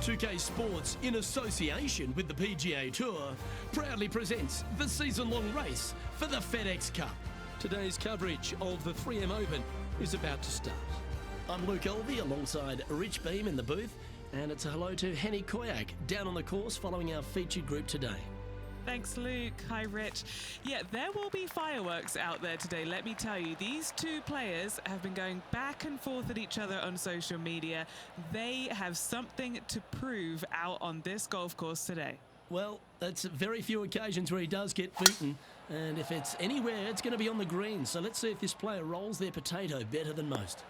2K Sports, in association with the PGA Tour, proudly presents the season-long race for the FedEx Cup. Today's coverage of the 3M Open is about to start. I'm Luke Elvey alongside Rich Beam in the booth, and it's a hello to Henny Koyak down on the course following our featured group today. Thanks, Luke. Hi, Rich. Yeah, there will be fireworks out there today, let me tell you. These two players have been going back and forth at each other on social media. They have something to prove out on this golf course today. Well, that's very few occasions where he does get beaten, and if it's anywhere, it's going to be on the green. So let's see if this player rolls their potato better than most.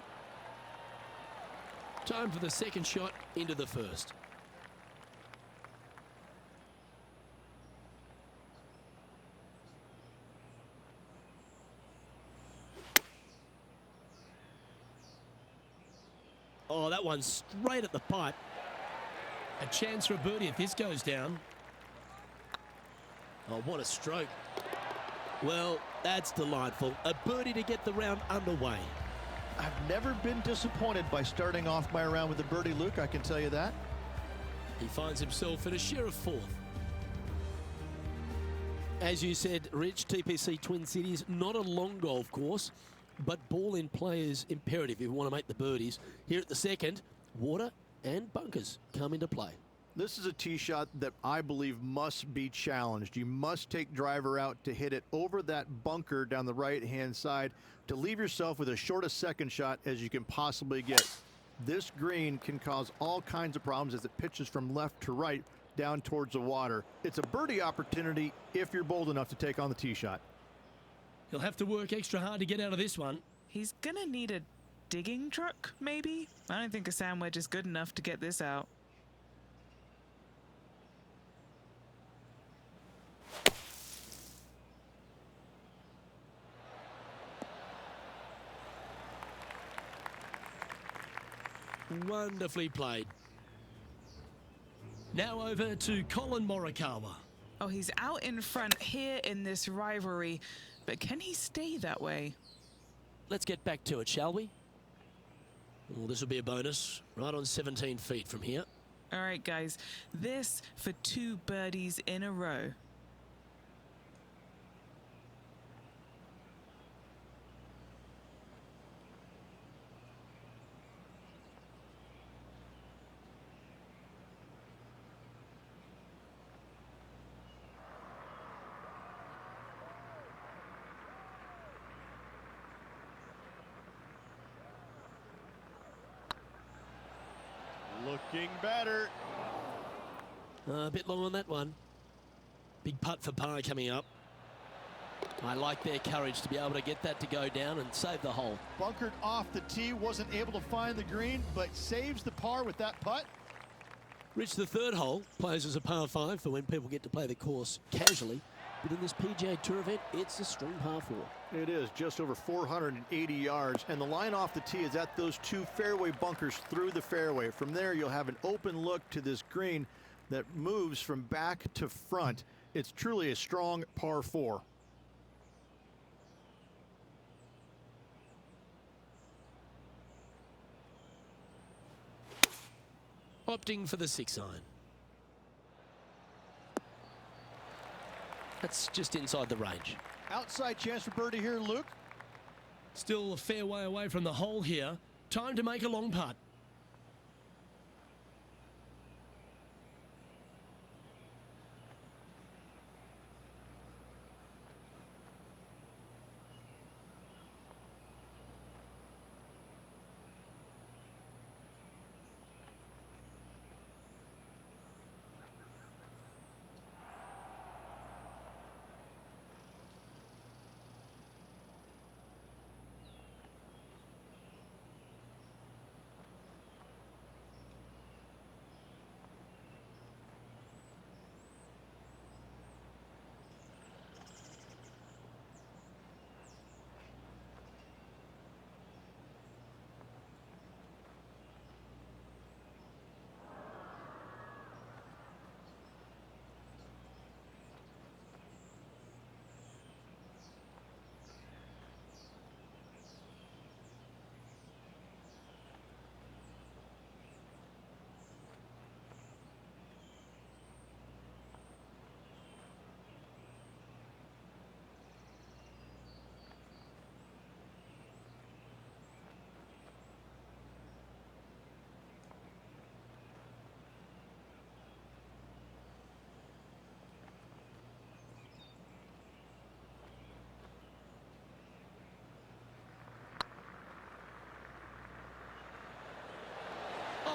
Time for the second shot into the first. Oh, that one's straight at the pipe. A chance for a birdie if this goes down. Oh, what a stroke. Well, that's delightful. A birdie to get the round underway. I've never been disappointed by starting off my round with a birdie, Luke, I can tell you that. He finds himself at a share of fourth. As you said, Rich, TPC Twin Cities, not a long golf course, but ball in play is imperative if you want to make the birdies. Here at the second, water and bunkers come into play. This is a tee shot that I believe must be challenged. You must take driver out to hit it over that bunker down the right-hand side to leave yourself with as short a second shot as you can possibly get. This green can cause all kinds of problems as it pitches from left to right down towards the water. It's a birdie opportunity if you're bold enough to take on the tee shot. He'll have to work extra hard to get out of this one. He's gonna need a digging truck, maybe? I don't think a sand wedge is good enough to get this out. Wonderfully played. Now over to Colin Morikawa. Oh, he's out in front here in this rivalry, but can he stay that way? Let's get back to it, shall we? Well, this will be a bonus, right on 17 feet from here. All right, guys, this for 2 birdies in a row. Looking better. A bit long on that one. Big putt for par coming up. I like their courage to be able to get that to go down and save the hole. Bunkered off the tee, wasn't able to find the green, but saves the par with that putt. Rich, the third hole plays as a par 5 for when people get to play the course casually. But in this PGA Tour event, it's a strong par 4. It is just over 480 yards, and the line off the tee is at those 2 fairway bunkers through the fairway. From there, you'll have an open look to this green that moves from back to front. It's truly a strong par 4. Opting for the 6 iron. That's just inside the range. Outside chance for birdie here, Luke. Still a fair way away from the hole here. Time to make a long putt.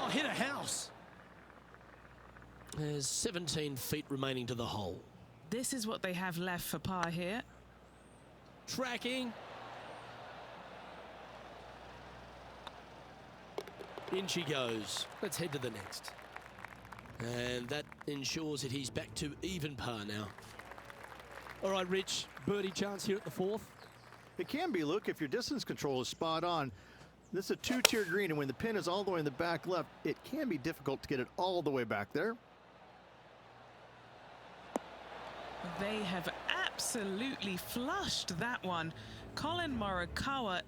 Oh, hit a house. There's 17 feet remaining to the hole. This is what they have left for par here. Tracking. In she goes. Let's head to the next. And that ensures that he's back to even par now. All right, Rich, birdie chance here at the fourth. It can be, Luke, if your distance control is spot on. This is a two-tier green, and when the pin is all the way in the back left, it can be difficult to get it all the way back there. They have absolutely flushed that one. Colin Morikawa,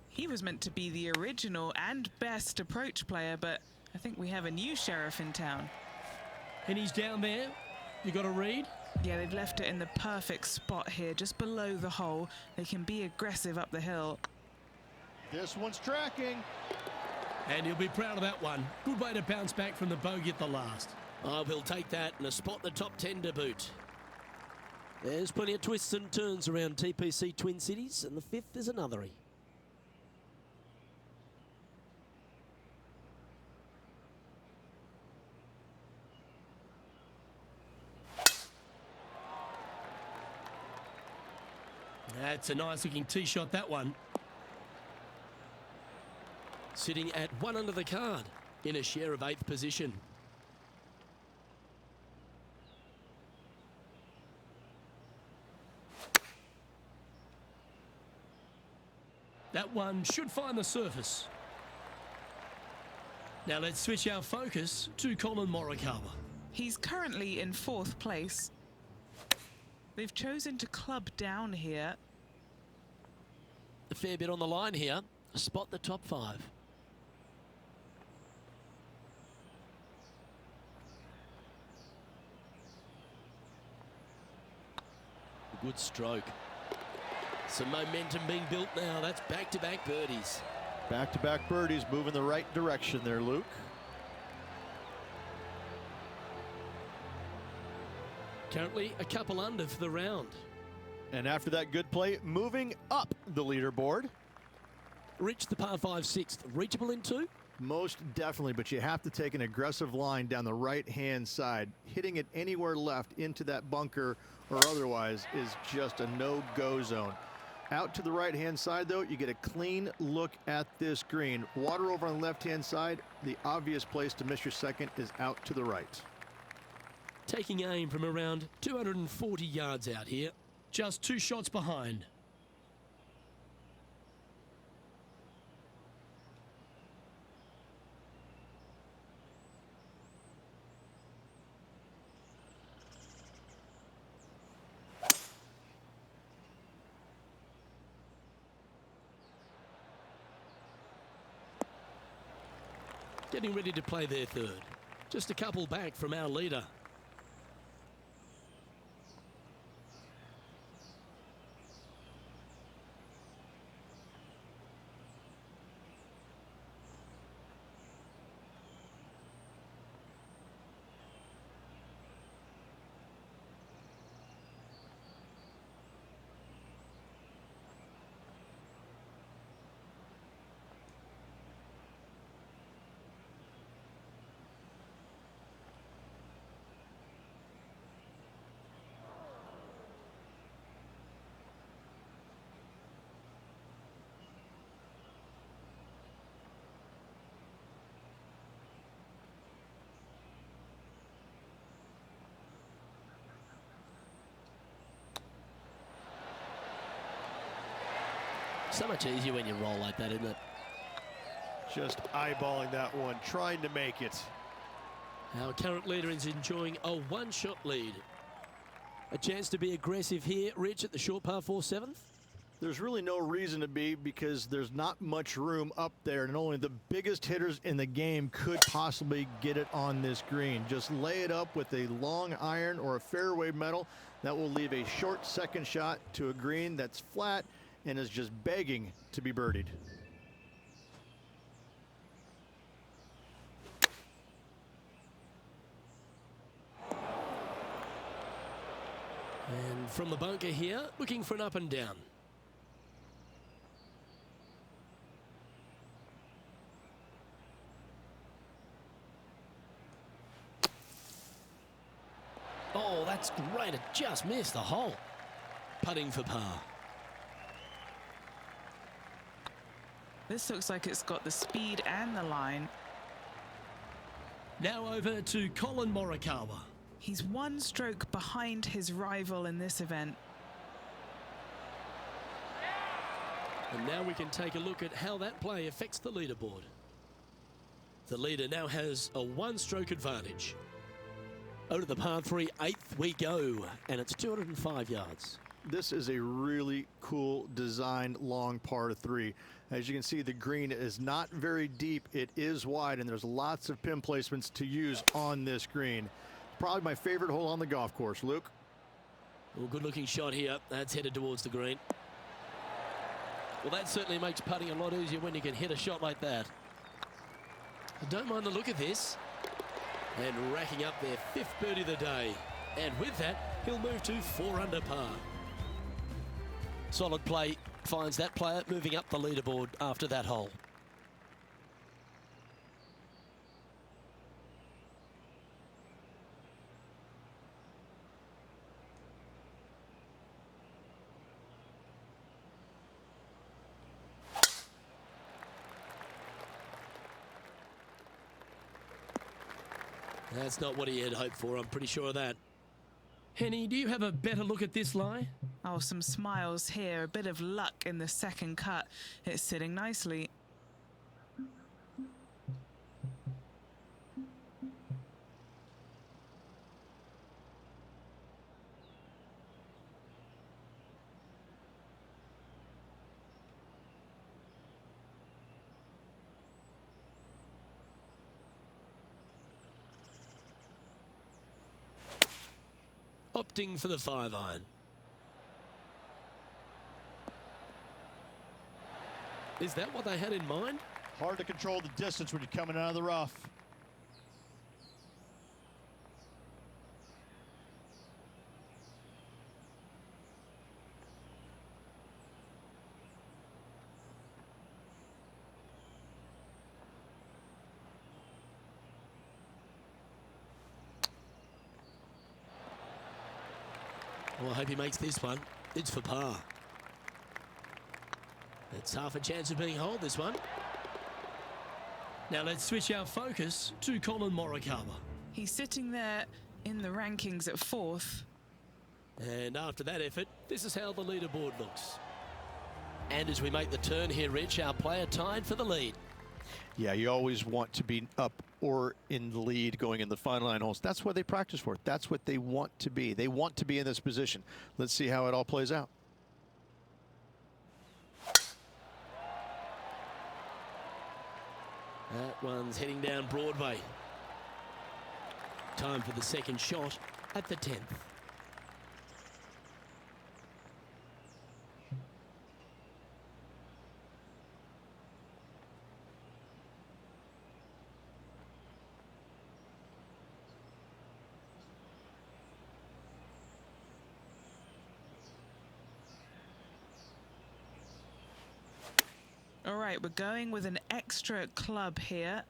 he was meant to be the original and best approach player, but I think we have a new sheriff in town. And he's down there. You got a read? Yeah, they've left it in the perfect spot here, just below the hole. They can be aggressive up the hill. This one's tracking. And he'll be proud of that one. Good way to bounce back from the bogey at the last. Oh, we'll take that and a spot in the top 10 to boot. There's plenty of twists and turns around TPC Twin Cities, and the fifth is another. That's a nice looking tee shot, that one. Sitting at one under the card in a share of 8th position. That one should find the surface. Now let's switch our focus to Colin Morikawa. He's currently in 4th place. They've chosen to club down here. A fair bit on the line here. Spot the top 5. Good stroke. Some momentum being built now. That's back-to-back birdies. Back-to-back birdies, moving the right direction there, Luke. Currently a couple under for the round. And after that good play, moving up the leaderboard. Rich, the par 5 6th. Reachable in 2? Most definitely, but you have to take an aggressive line down the right-hand side. Hitting it anywhere left into that bunker or otherwise is just a no-go zone. Out to the right-hand side, though, you get a clean look at this green. Water over on the left-hand side. The obvious place to miss your second is out to the right. Taking aim from around 240 yards out here. Just 2 shots behind. Getting ready to play their third. Just a couple back from our leader. So much easier when you roll like that, isn't it? Just eyeballing that one, trying to make it. Our current leader is enjoying a 1-shot lead. A chance to be aggressive here, Rich, at the short par 4 7th? There's really no reason to be because there's not much room up there, and only the biggest hitters in the game could possibly get it on this green. Just lay it up with a long iron or a fairway metal. That will leave a short second shot to a green that's flat and is just begging to be birdied. And from the bunker here, looking for an up and down. Oh, that's great. It just missed the hole. Putting for par. This looks like it's got the speed and the line. Now over to Colin Morikawa. He's one stroke behind his rival in this event. And now we can take a look at how that play affects the leaderboard. The leader now has a one-stroke advantage. Over to the par 3, 8th we go, and it's 205 yards. This is a really cool designed long par 3. As you can see, the green is not very deep. It is wide, and there's lots of pin placements to use on this green. Probably my favorite hole on the golf course. Luke? Well, good-looking shot here. That's headed towards the green. Well, that certainly makes putting a lot easier when you can hit a shot like that. I don't mind the look of this. And racking up their 5th birdie of the day. And with that, he'll move to 4 under par. Solid play finds that player moving up the leaderboard after that hole. That's not what he had hoped for, I'm pretty sure of that. Henny, do you have a better look at this lie? Oh, some smiles here, a bit of luck in the second cut. It's sitting nicely. Opting for the 5-iron. Is that what they had in mind? Hard to control the distance when you're coming out of the rough. Well, I hope he makes this one. It's for par. It's half a chance of being holed, this one. Now let's switch our focus to Colin Morikawa. He's sitting there in the rankings at 4th. And after that effort, this is how the leaderboard looks. And as we make the turn here, Rich, our player tied for the lead. Yeah, you always want to be up or in the lead going in the final 9 holes. That's what they practice for. That's what they want to be. They want to be in this position. Let's see how it all plays out. That one's heading down Broadway. Time for the second shot at the 10th. All right, we're going with an extra club here.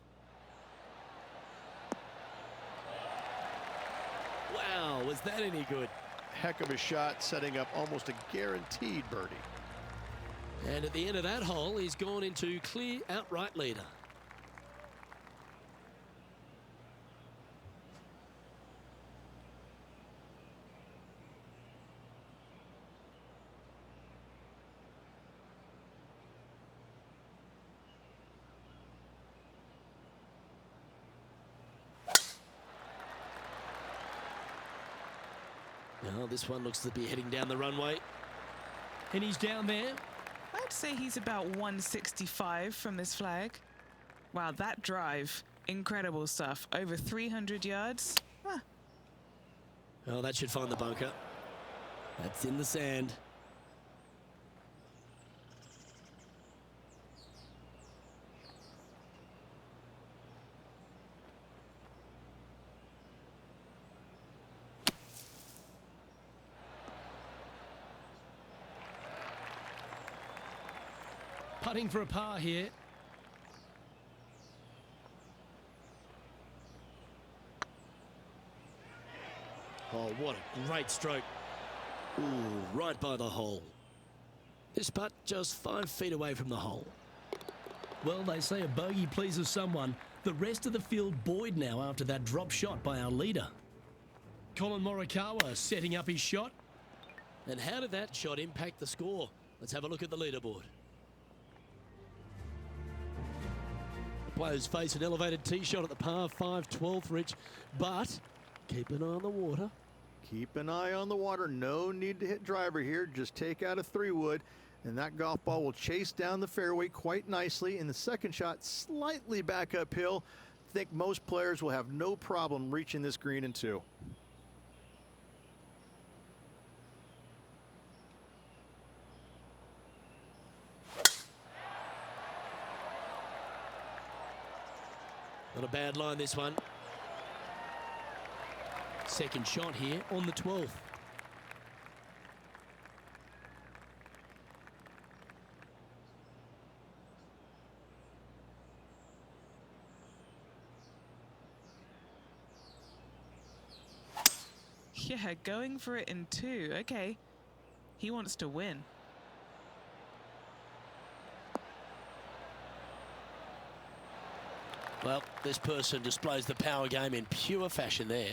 Wow, was that any good? Heck of a shot, setting up almost a guaranteed birdie. And at the end of that hole, he's gone into clear outright leader. Well, this one looks to be heading down the runway. And he's down there. I'd say he's about 165 from this flag. Wow, that drive. Incredible stuff. Over 300 yards. Ah. Well, that should find the bunker. That's in the sand. Putting for a par here. Oh, what a great stroke. Ooh, right by the hole. This putt just 5 feet away from the hole. Well, they say a bogey pleases someone. The rest of the field buoyed now after that drop shot by our leader. Colin Morikawa setting up his shot. And how did that shot impact the score? Let's have a look at the leaderboard. The players face an elevated tee shot at the par 5 12th, Rich, but keep an eye on the water. Keep an eye on the water. No need to hit driver here. Just take out a 3-wood, and that golf ball will chase down the fairway quite nicely. In the second shot, slightly back uphill. I think most players will have no problem reaching this green in 2. Not a bad line, this one. Second shot here on the 12th. Yeah, going for it in 2. Okay. He wants to win. Well, this person displays the power game in pure fashion there.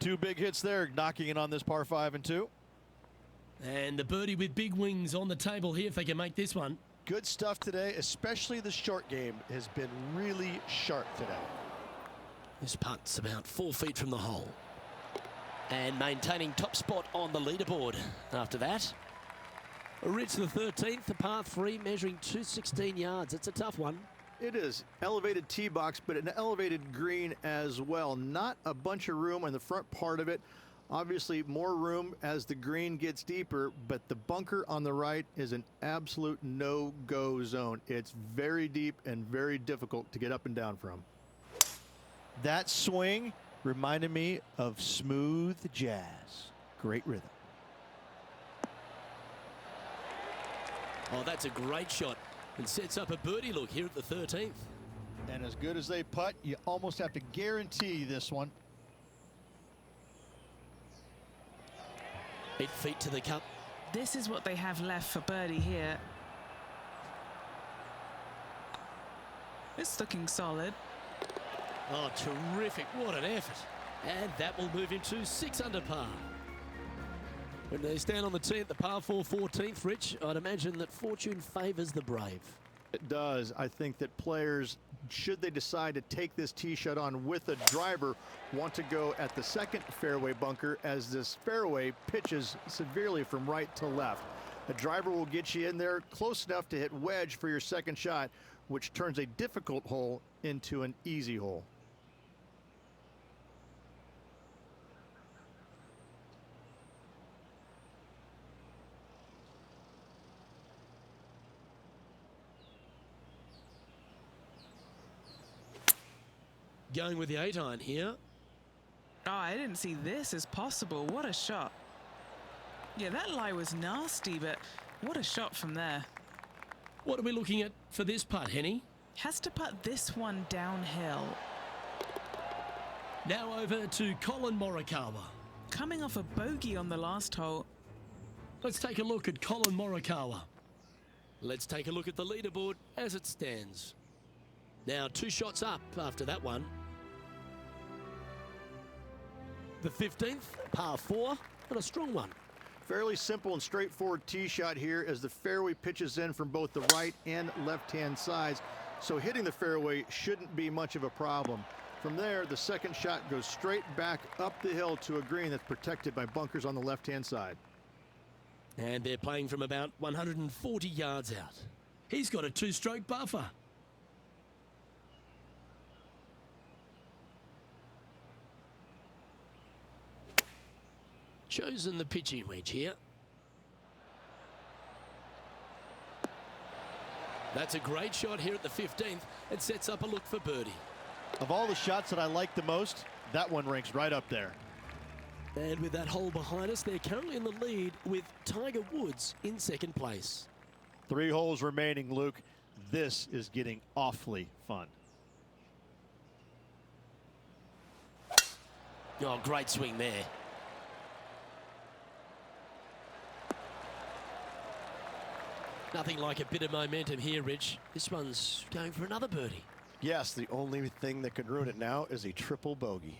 2 big hits there, knocking in on this par 5 and 2. And the birdie with big wings on the table here if they can make this one. Good stuff today, especially the short game has been really sharp today. This putt's about 4 feet from the hole. And maintaining top spot on the leaderboard after that. Rich the 13th, the par 3 measuring 216 yards. It's a tough one. It is elevated tee box, but an elevated green as well. Not a bunch of room on the front part of it. Obviously more room as the green gets deeper, but the bunker on the right is an absolute no-go zone. It's very deep and very difficult to get up and down from. That swing reminded me of smooth jazz. Great rhythm. Oh, that's a great shot. And sets up a birdie look here at the 13th. And as good as they putt, you almost have to guarantee this one. 8 feet to the cup. This is what they have left for birdie here. It's looking solid. Oh, terrific. What an effort. And that will move him to 6 under par. When they stand on the tee at the par 4 14th, Rich, I'd imagine that fortune favours the brave. It does. I think that players, should they decide to take this tee shot on with a driver, want to go at the second fairway bunker as this fairway pitches severely from right to left. A driver will get you in there close enough to hit wedge for your second shot, which turns a difficult hole into an easy hole. Going with the 8-iron here. Oh, I didn't see this as possible. What a shot. Yeah, that lie was nasty, but what a shot from there. What are we looking at for this putt, Henny? Has to putt this one downhill. Now over to Colin Morikawa. Coming off a bogey on the last hole. Let's take a look at Colin Morikawa. Let's take a look at the leaderboard as it stands. Now 2 shots up after that one. The 15th, par 4, and a strong one. Fairly simple and straightforward tee shot here as the fairway pitches in from both the right and left-hand sides. So hitting the fairway shouldn't be much of a problem. From there, the second shot goes straight back up the hill to a green that's protected by bunkers on the left-hand side. And they're playing from about 140 yards out. He's got a 2-stroke buffer. Chosen the pitching wedge here. That's a great shot here at the 15th. It sets up a look for birdie. Of all the shots that I like the most, that one ranks right up there. And with that hole behind us, they're currently in the lead with Tiger Woods in second place. 3 holes remaining, Luke. This is getting awfully fun. Oh, great swing there. Nothing like a bit of momentum here, Rich. This one's going for another birdie. Yes, the only thing that could ruin it now is a triple bogey.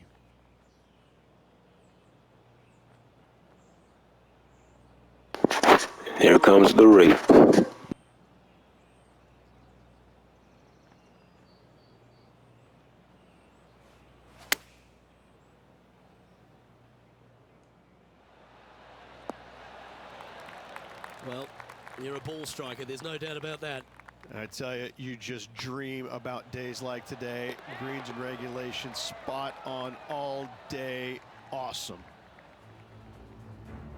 Here comes the reap. Well, you're a ball striker, there's no doubt about that. I tell you, you just dream about days like today. Greens and regulation, spot on all day. Awesome.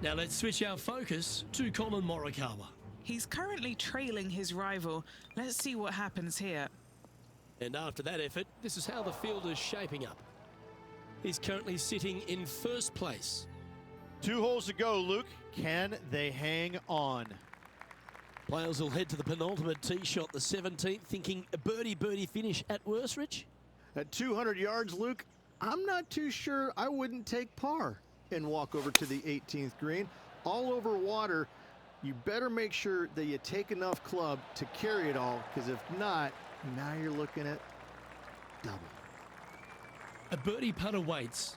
Now let's switch our focus to Colin Morikawa. He's currently trailing his rival. Let's see what happens here. And after that effort, this is how the field is shaping up. He's currently sitting in first place. 2 holes to go, Luke. Can they hang on? Players will head to the penultimate tee shot, the 17th, thinking a birdie finish at worst, Rich. At 200 yards, Luke, I'm not too sure I wouldn't take par and walk over to the 18th green. All over water, you better make sure that you take enough club to carry it all, because if not, now you're looking at double. A birdie putt awaits.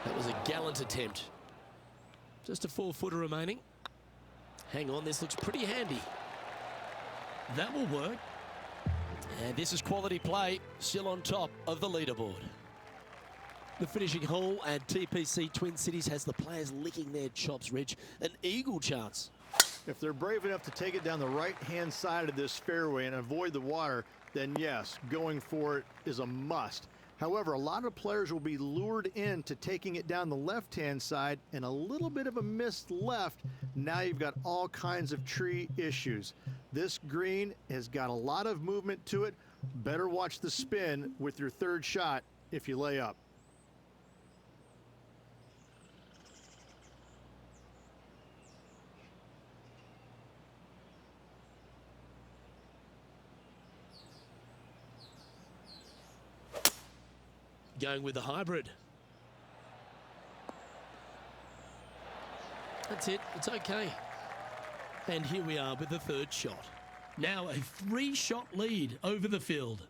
That was a gallant attempt. Just a 4-footer remaining. Hang on, this looks pretty handy. That will work. And this is quality play, still on top of the leaderboard. The finishing hole at TPC Twin Cities has the players licking their chops, Rich. An eagle chance. If they're brave enough to take it down the right-hand side of this fairway and avoid the water, then yes, going for it is a must. However, a lot of players will be lured into taking it down the left-hand side, and a little bit of a missed left. Now you've got all kinds of tree issues. This green has got a lot of movement to it. Better watch the spin with your third shot if you lay up. Going with the hybrid. That's it, it's okay. And here we are with the third shot. Now a 3-shot lead over the field.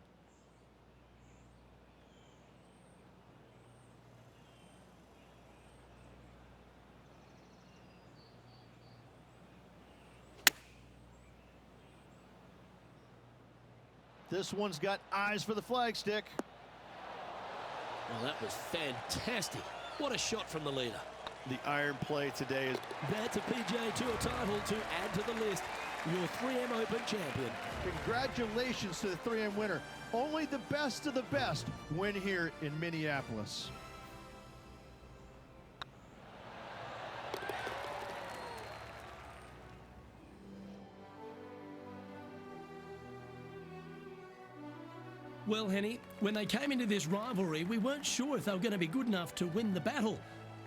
This one's got eyes for the flagstick. Well, that was fantastic. What a shot from the leader. The iron play today is... That's a PGA Tour title to add to the list. Your 3M Open champion. Congratulations to the 3M winner. Only the best of the best win here in Minneapolis. Well, Henny, when they came into this rivalry, we weren't sure if they were going to be good enough to win the battle.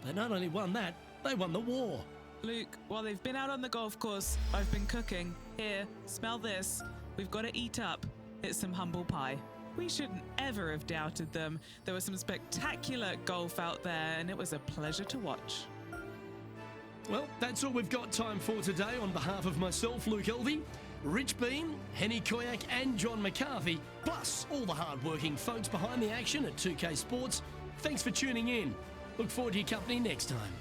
They not only won that, they won the war. Luke, while they've been out on the golf course, I've been cooking. Here, smell this. We've got to eat up. It's some humble pie. We shouldn't ever have doubted them. There was some spectacular golf out there, and it was a pleasure to watch. Well, that's all we've got time for today. On behalf of myself, Luke Elvey, Rich Bean, Henny Koyak and John McCarthy, plus all the hard-working folks behind the action at 2K Sports, thanks for tuning in. Look forward to your company next time.